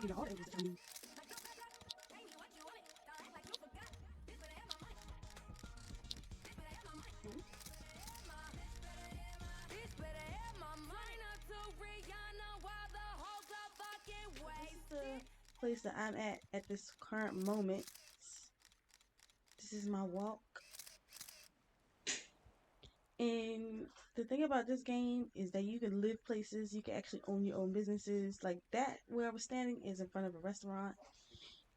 The place that I'm at this current moment. This is my walk. And the thing about this game is that you can live places, you can actually own your own businesses. Like that, where I was standing is in front of a restaurant.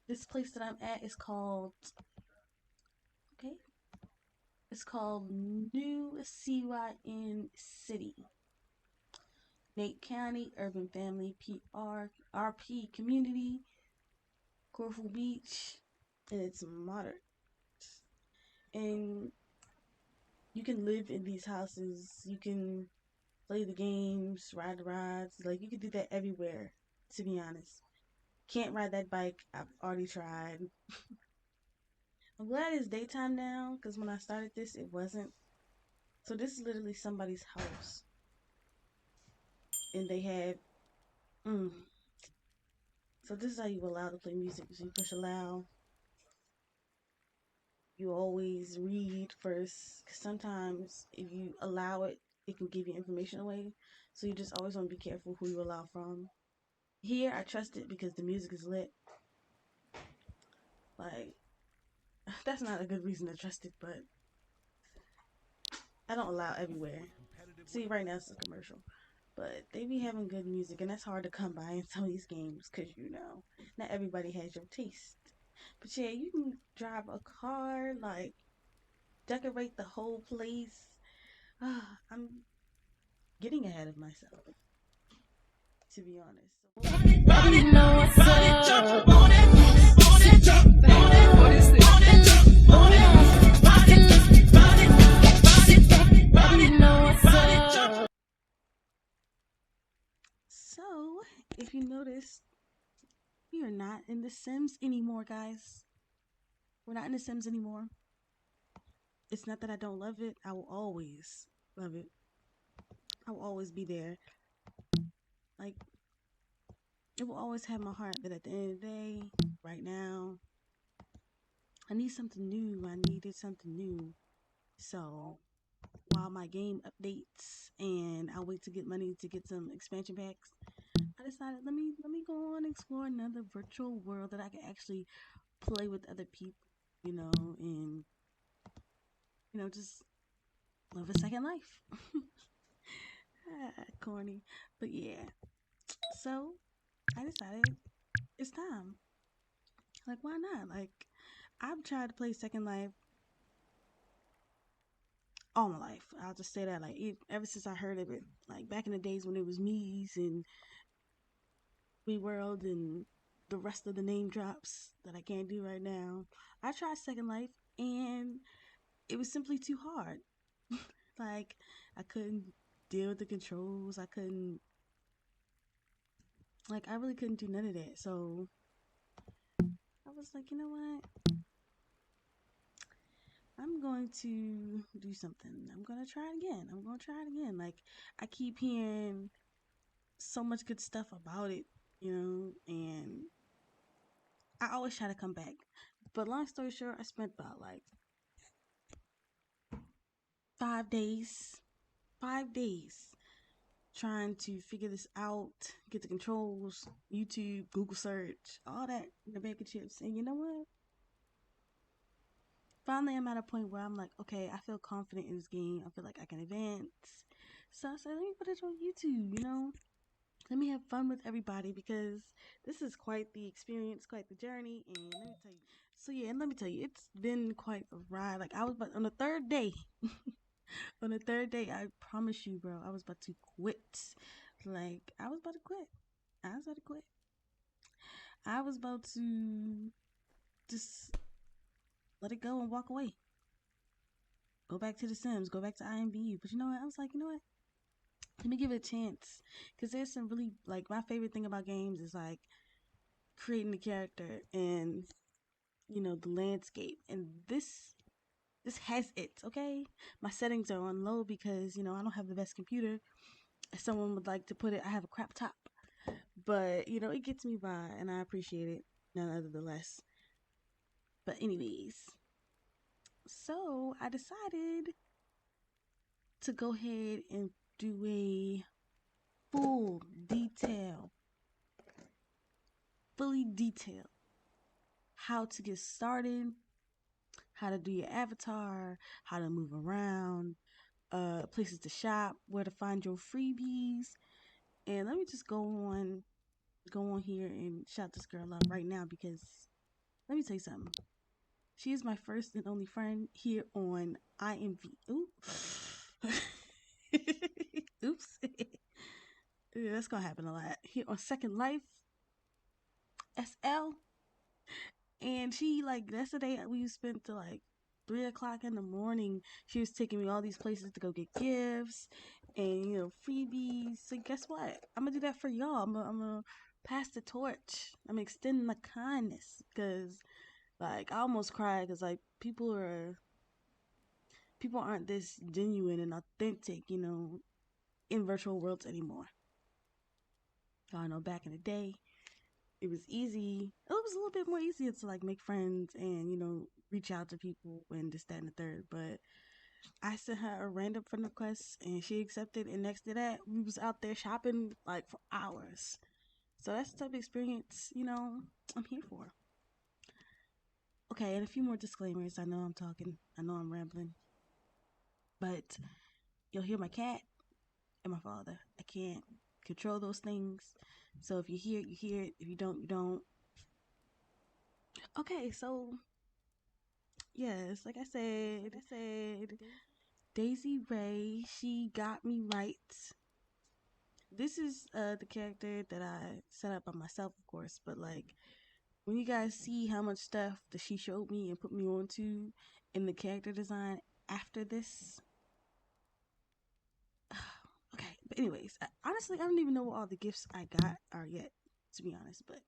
This place that I'm at is called, okay, it's called New CYN City. Nate County, Urban Family, RP Community, Corfu Beach, and it's modern. And you can live in these houses, you can play the games, ride the rides. Like, you can do that everywhere, to be honest. Can't ride that bike, I've already tried. I'm glad it's daytime now, because when I started this, it wasn't. So, this is literally somebody's house. And they have, so this is how you allow to play music. So you push allow. You always read first, because sometimes if you allow it, it can give you information away. So you just always want to be careful who you allow from. Here, I trust it because the music is lit. Like, that's not a good reason to trust it, but I don't allow everywhere. See, right now it's a commercial. But they be having good music, and that's hard to come by in some of these games, because, not everybody has your taste. But yeah, you can drive a car, like, decorate the whole place. I'm getting ahead of myself, to be honest. So, if you notice, we are not in The Sims anymore, guys. We're not in The Sims anymore. It's not that I don't love it. I will always love it. I will always be there. Like, it will always have my heart. But at the end of the day, right now, I need something new. I needed something new. So, while my game updates and I wait to get money to get some expansion packs, I decided let me go on and explore another virtual world that I can actually play with other people, and just live a second life. Corny, but yeah. So I decided it's time. Like, why not? Like, I've tried to play Second Life all my life. I'll just say that, like, ever since I heard of it, like back in the days when it was meeeee and We World and the rest of the name drops that I can't do right now. I tried Second Life and it was simply too hard. Like, I couldn't deal with the controls. I really couldn't do none of that. So I was like, you know what? I'm going to do something. I'm going to try it again. Like, I keep hearing so much good stuff about it, and I always try to come back. But long story short, I spent about like 5 days trying to figure this out, get the controls, YouTube, Google search, all that in the bag of chips. And you know what? Finally, I'm at a point where I'm like, okay, I feel confident in this game. I feel like I can advance. So I said, let me put it on YouTube, Let me have fun with everybody because this is quite the experience, quite the journey. And let me tell you. So yeah, and let me tell you, it's been quite a ride. Like, I was about on the third day. On the third day, I promise you, bro, I was about to quit. Like, I was about to quit. I was about to quit. I was about to just let it go and walk away. Go back to The Sims. Go back to IMBU. But you know what? I was like, you know what? Let me give it a chance. Because there's some really, like, my favorite thing about games is, like, creating the character and, the landscape. And this has it, okay? My settings are on low because, I don't have the best computer. If someone would like to put it, I have a crap top. But it gets me by, and I appreciate it nonetheless. But anyways, so I decided to go ahead and do a full detail, fully detailed how to get started, how to do your avatar, how to move around, places to shop, where to find your freebies. And let me just go on here and shout this girl out right now because let me tell you something. She is my first and only friend here on IMV. Ooh. Oops. Yeah, that's gonna happen a lot. Here on Second Life SL. And she like yesterday we spent to like 3 o'clock in the morning. She was taking me all these places to go get gifts and freebies. So guess what? I'm gonna do that for y'all. I'm gonna pass the torch. I'm extending the kindness because like I almost cried because like people aren't this genuine and authentic, in virtual worlds anymore. I know back in the day, it was easy. It was a little bit more easier to like make friends and reach out to people and this, that, and the third. But I sent her a random friend request and she accepted. And next to that, we was out there shopping like for hours. So that's the type of experience I'm here for. Okay, and a few more disclaimers. I know I'm talking. I know I'm rambling, but you'll hear my cat and my father. I can't control those things. So if you hear it, you hear it. If you don't, you don't. Okay, so yes, like I said, Daisy Ray, she got me right. This is the character that I set up by myself, of course, but like when you guys see how much stuff that she showed me and put me onto in the character design after this. Okay, but anyways, honestly, I don't even know what all the gifts I got are yet, to be honest, but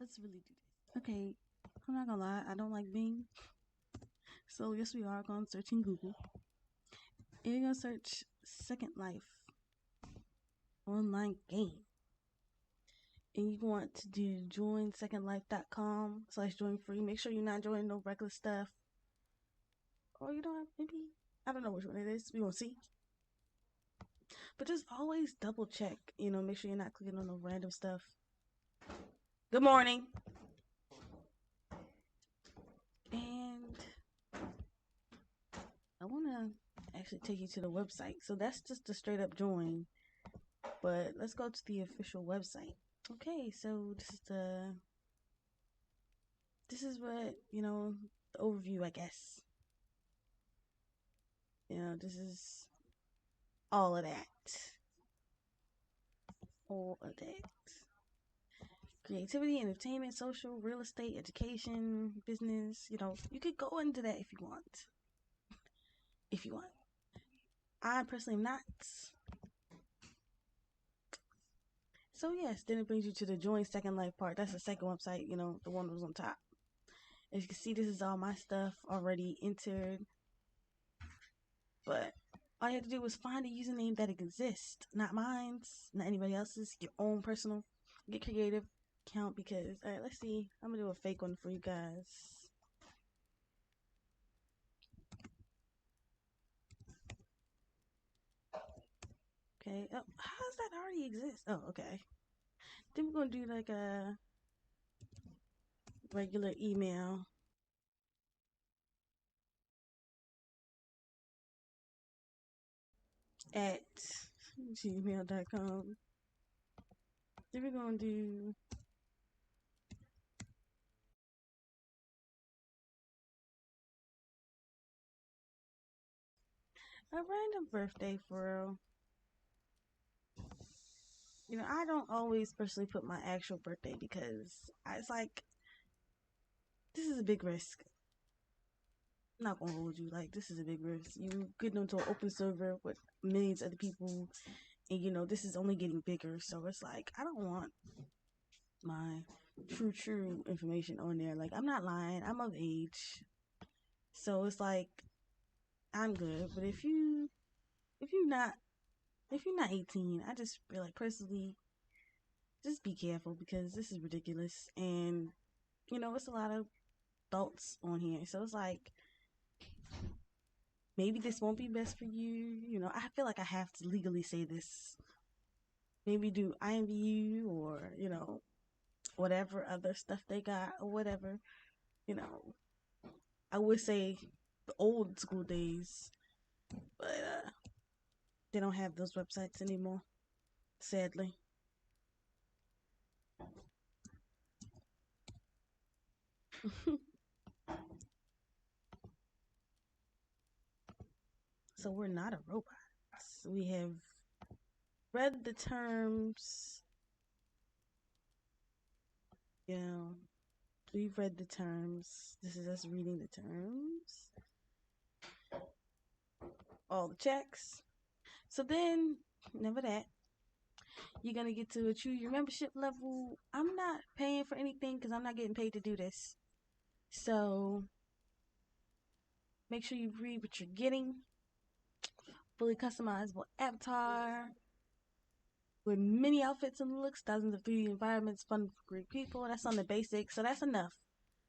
let's really do this. Okay, I'm not gonna lie, I don't like Bing. So yes, we are going searching Google. And you're gonna search Second Life online game. And you want to do joinsecondlife.com/join free. Make sure you're not joining no regular stuff. Or you don't have, maybe, I don't know which one it is. We won't see. But just always double check, make sure you're not clicking on no random stuff. Good morning. And I want to actually take you to the website. So that's just a straight up join. But let's go to the official website. Okay, so this is what, the overview, I guess. This is all of that. All of that. Creativity, entertainment, social, real estate, education, business. You could go into that if you want. If you want. I personally am not. So yes, then it brings you to the Join Second Life part. That's the second website, the one that was on top. As you can see, this is all my stuff already entered. But all you have to do is find a username that exists, not mine's, not anybody else's, your own personal. Get creative account because, all right, let's see. I'm gonna do a fake one for you guys. Okay. Oh, how does that already exist? Oh, okay. Then we're gonna do like a regular email. At gmail.com. Then we're gonna do a random birthday for real. I don't always personally put my actual birthday because it's like this is a big risk. I'm not gonna hold you. Like this is a big risk. You getting into an open server with millions of other people, and this is only getting bigger. So it's like I don't want my true information on there. Like I'm not lying. I'm of age, so it's like I'm good. But if you're not 18, I just feel like personally just be careful because this is ridiculous. And, it's a lot of adults on here. So it's like, maybe this won't be best for you. I feel like I have to legally say this. Maybe do IMVU or, whatever other stuff they got or whatever. You know, I would say the old school days, but they don't have those websites anymore, sadly. So we're not a robot. We have read the terms. You know, we've read the terms. This is us reading the terms. All the checks. So then, never that. You're going to get to choose your membership level. I'm not paying for anything because I'm not getting paid to do this. So make sure you read what you're getting. Fully customizable avatar with many outfits and looks, thousands of 3D environments, fun for great people. That's on the basic, so that's enough.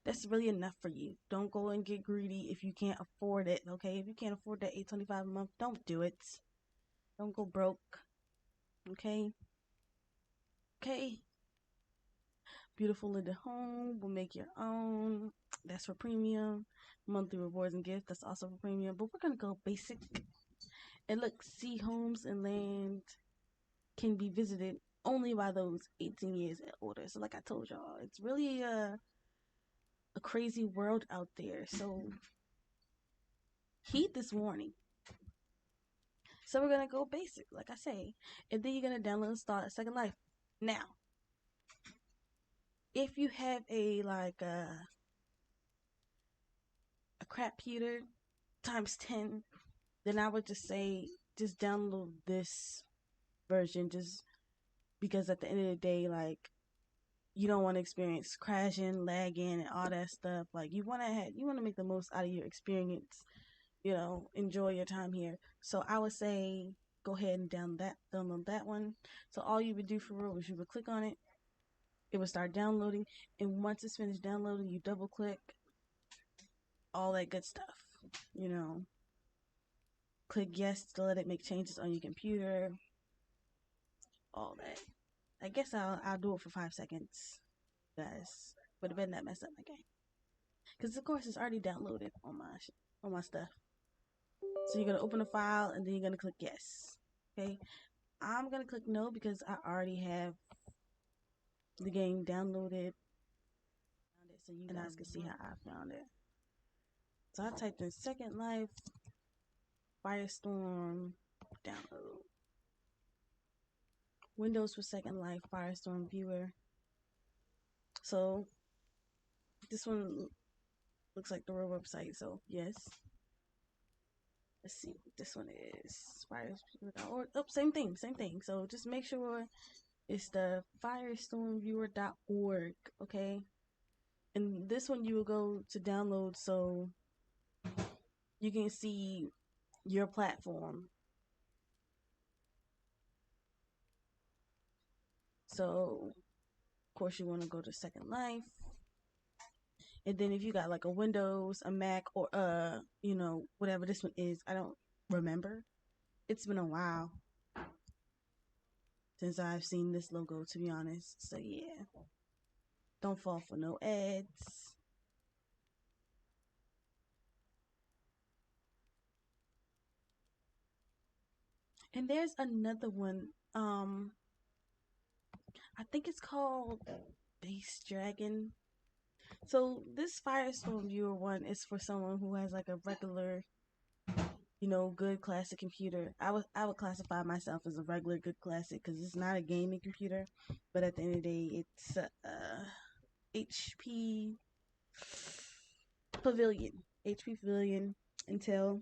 That's really enough for you. Don't go and get greedy if you can't afford it, okay? If you can't afford that $825 a month, don't do it. Don't go broke, okay? Okay. Beautiful little home. We'll make your own. That's for premium. Monthly rewards and gifts. That's also for premium. But we're going to go basic. And look, sea homes and land can be visited only by those 18 years and older. So like I told y'all, it's really a crazy world out there. So heed this warning. So we're going to go basic, like I say. And then you're going to download and start a Second Life. Now, if you have a crap computer times 10, then I would just say just download this version just because at the end of the day, like, you don't want to experience crashing, lagging, and all that stuff. Like, you want to make the most out of your experience, enjoy your time here. So I would say go ahead and download that one. So all you would do for real is you would click on it, it would start downloading, and once it's finished downloading, you double click, all that good stuff, click yes to let it make changes on your computer, all that. I guess I'll do it for 5 seconds, guys, but it better not mess up my game, because of course it's already downloaded on my stuff. So you're gonna open the file and then you're gonna click yes. Okay, I'm gonna click no because I already have the game downloaded, so you guys can see how I found it. So I typed in Second Life Firestorm download. Windows for Second Life Firestorm Viewer. So this one looks like the real website, so yes. Let's see what this one is. Firestorm, oh, same thing. So just make sure it's the firestormviewer.org, okay? And this one you will go to download so you can see your platform. So, of course, you want to go to Second Life. And then if you got like a Windows, a Mac, or whatever this one is, I don't remember. It's been a while since I've seen this logo, to be honest. So yeah, don't fall for no ads. And there's another one. I think it's called Base Dragon. So this Firestorm Viewer one is for someone who has like a regular, good classic computer. I would classify myself as a regular good classic because it's not a gaming computer, but at the end of the day, it's HP Pavilion, Intel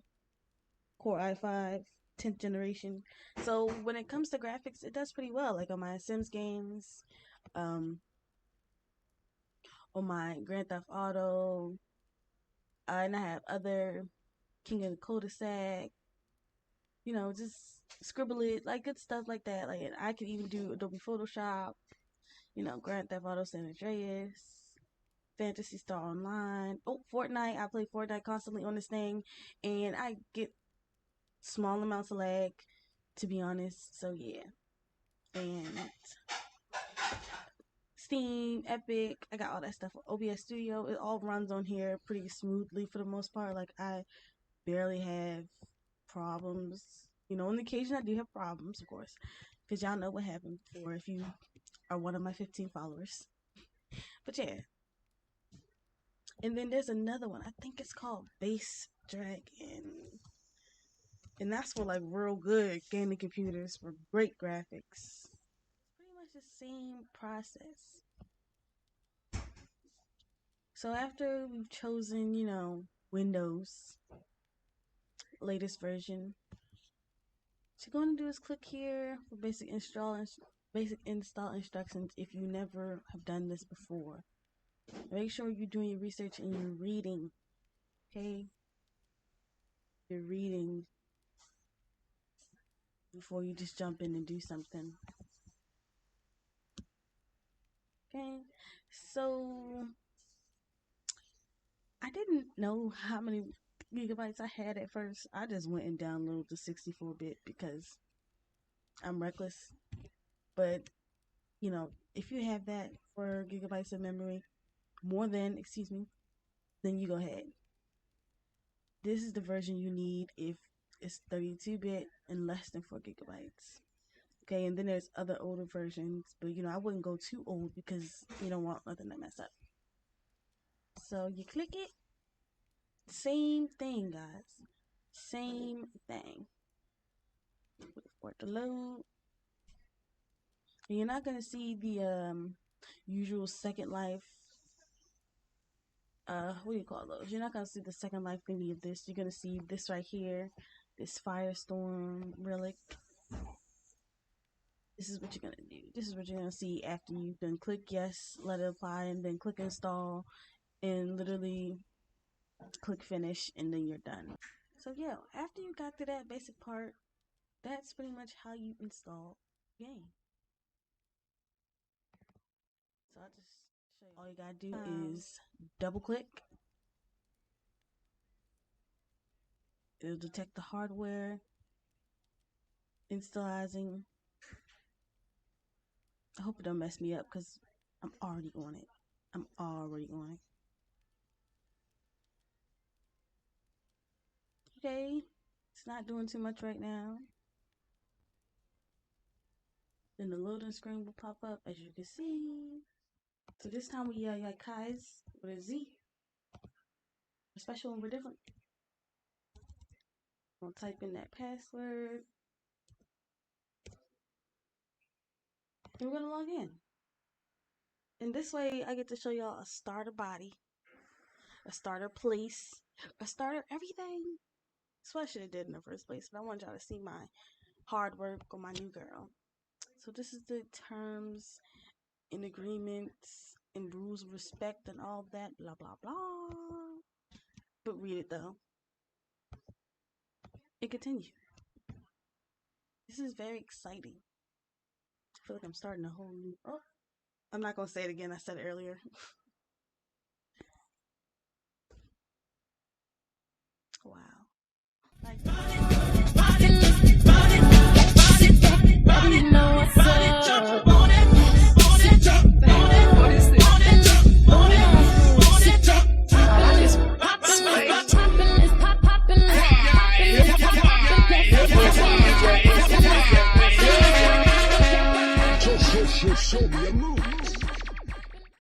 Core i5, 10th generation. So when it comes to graphics, it does pretty well. Like on my Sims games, on my Grand Theft Auto, and I have other King of the Cul-de-sac, just scribble it, like good stuff like that. Like I could even do Adobe Photoshop, Grand Theft Auto San Andreas, Fantasy Star Online. Oh, Fortnite. I play Fortnite constantly on this thing, and I get small amounts of lag, to be honest. So yeah, and Steam, Epic, I got all that stuff. OBS Studio, it all runs on here pretty smoothly for the most part. Like, I barely have problems. On the occasion I do have problems, of course, because y'all know what happened before if you are one of my 15 followers. But yeah. And then there's another one. I think it's called Base Dragon. And that's for like real good gaming computers for great graphics. Pretty much the same process. So after we've chosen, Windows latest version, what you're going to do is click here for basic install instructions if you never have done this before. Make sure you're doing your research and you're reading, okay? You're reading before you just jump in and do something. Okay, so I didn't know how many gigabytes I had at first. I just went and downloaded the 64-bit because I'm reckless. But, if you have that 4 gigabytes of memory, then you go ahead. This is the version you need if it's 32-bit and less than 4 gigabytes. Okay, and then there's other older versions, but I wouldn't go too old because you don't want nothing to mess up. So you click it. Same thing, guys. Same thing. Wait for it to load. And you're not gonna see the usual Second Life. What do you call those? You're not gonna see the Second Life thingy of this. You're gonna see this right here, this Firestorm relic. This is what you're gonna do. This is what you're gonna see after you then click yes, let it apply, and then click install, and literally click finish, and then you're done. So yeah, after you got to that basic part, that's pretty much how you install the game. So I'll just show you. All you gotta do is double click. It'll detect the hardware. Installizing. I hope it don't mess me up because I'm already on it. Okay, it's not doing too much right now. Then the loading screen will pop up, as you can see. So this time we got Kai's with a Z. We're special and we're different. I'm gonna type in that password. And we're gonna log in. And this way I get to show y'all a starter body, a starter place, a starter everything. That's what I should have did in the first place, but I want y'all to see my hard work on my new girl. So this is the terms and agreements and rules of respect and all that, blah blah blah. But read it though. And continue. This is very exciting. I feel like I'm starting a whole new. Oh, I'm not gonna say it again. I said it earlier. Wow. Like, Show me a move.